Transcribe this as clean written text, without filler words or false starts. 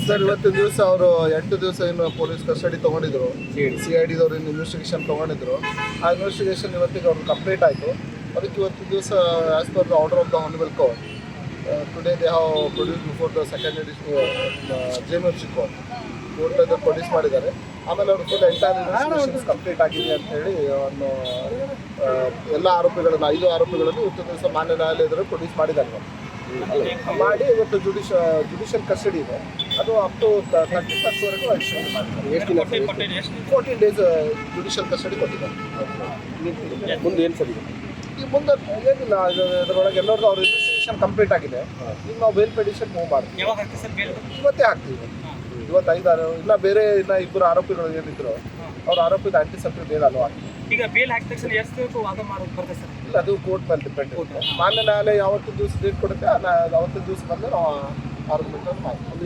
Sir ಇವತ್ತಿನ ದಿವಸ ಅವರು 8 ದಿವಸ ಇನ್ನು ಪೊಲೀಸ್ ಕಸ್ಟಡಿ ತೊಗೊಂಡಿದ್ರು, CID ಇನ್ನು ಇನ್ವೆಸ್ಟಿಗೇಷನ್ ತೊಗೊಂಡಿದ್ರು. ಆ ಇನ್ವೆಸ್ಟಿಗೇಷನ್ ಇವತ್ತಿಗೆ ಅವ್ರು ಕಂಪ್ಲೀಟ್ ಆಯಿತು. ಅದಕ್ಕೆ ಇವತ್ತಿನ ದಿವಸ as per the order of the honourable court today they have produce before the second JMFC court produce ಮಾಡಿದ್ದಾರೆ. ಆಮೇಲೆ ಅವರು ಫುಲ್ ಎಂಟೈರ್ ಇನ್ವೆಸ್ಟಿಗೇಷನ್ಸ್ ಕಂಪ್ಲೀಟ್ ಆಗಿದೆ ಅಂತ ಹೇಳಿ ಅವನು ಎಲ್ಲ ಆರೋಪಿಗಳನ್ನು 5 ಆರೋಪಿಗಳನ್ನು ಇವತ್ತು ದಿವಸ ಮಾನ್ಯ ನ್ಯಾಯಾಲಯದಲ್ಲಿ ಪ್ರೊಡ್ಯೂಸ್ ಮಾಡಿದ್ದಾರೆ. ಮಾಡಿ ಇವತ್ತು ಜುಡಿಷಿಯಲ್ ಕಸ್ಟಡಿ ಇದೆ, ಅದು ಅಪ್ ಟು 31st ವರೆಗೂ ಎಕ್ಸ್ಟೆಂಡ್ ಮಾಡಿದ್ದಾರೆ. 14 ಡೇಸ್ ಜುಡಿಷಿಯಲ್ ಕಸ್ಟಡಿ ಕೊಟ್ಟಿದ್ದಾರೆ. ಮುಂದೆ ಏನು ಸರ್ ಈ ಮುಂದೆ ಏನಿಲ್ಲ, ಇದರೊಳಗೆ ಎಲ್ಲರದ್ದು ಅವ್ರ ಇನ್ವೆಸ್ಟಿಗೇಷನ್ ಕಂಪ್ಲೀಟ್ ಆಗಿದೆ. ಈಗ ನಾವು ಬೇಲ್ ಪಿಟಿಷನ್ ಮೂವ್ ಮಾಡ್ತೀವಿ. ಇವತ್ತೇ ಹಾಕ್ತೀವಿ. ಇವತ್ತು 5 ಇನ್ನ ಬೇರೆ ಇನ್ನ 2 ಆರೋಪಿಗಳು ಏನಿದ್ರು ಅವ್ರ ಆರೋಪಿದ ಆಂಟಿಸೆಪ್ಟಿವ್ ಬೇಲ್ ಅಲ್ವಾ ಹಾಕ್ತೀವಿ. ಈಗ ಬೇಲ್ ಹಾಕಿದ ತಕ್ಷಣ ಎಷ್ಟು ವಾದ ಮಾಡೋದು ಬರ್ತದೆ ಸರ್? ಇಲ್ಲ, ಅದು ಕೋರ್ಟ್ ಮೇಲೆ ಡಿಪೆಂಡ್. ಮಾನ್ಯ ನ್ಯಾಯಾಲಯ ಯಾವತ್ತಿನ ದಿವಸ ಡೇಟ್ ಕೊಡುತ್ತೆ ಅವತ್ತಿನ ದಿವಸ ಬಂದು ನಾವು ಆರ್ಗ್ಯುಮೆಂಟ್ ಮಾಡ್ತೀವಿ.